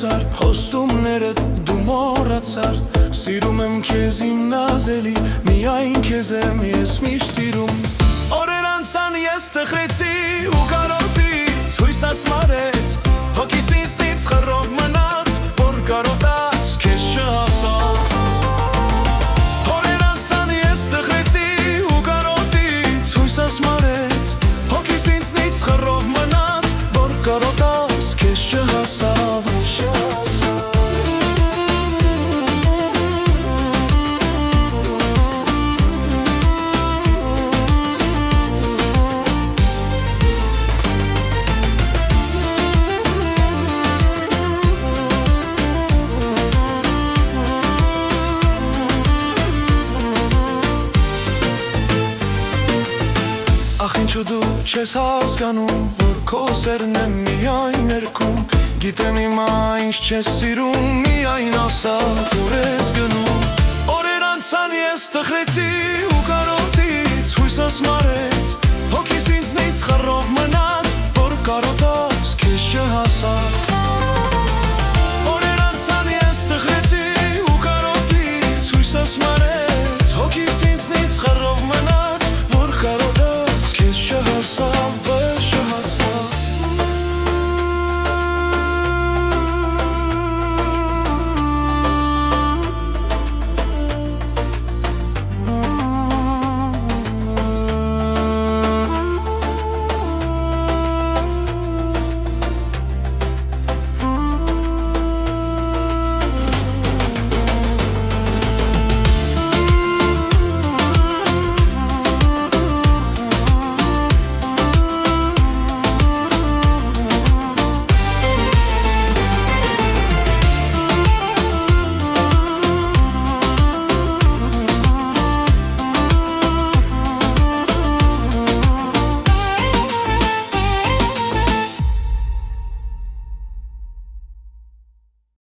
մնացար, հոստումներդ դու մոռացար, սիրում եմ քեզ իմ նազելի, միայն քեզ եմ ես միշտ սիրում։ Օրեր անցան ես տխրեցի ու կարոտից հույսս մարեց, հոգիս ինձնից խռով մնաց, որ կարոտած քեզ չհասավ։ Օրեր անցան ես տխրեցի ու կարոտից հույսս մարեց, հոգիս ինձնից խռով մնաց, որ կարոտած քեզ չհասավ։ Ախ ինչու դու չես հասկանում, որ քո սերն եմ միայն ներքում, գիտեմ հիմա ինչ չես սիրում, միայն ասա։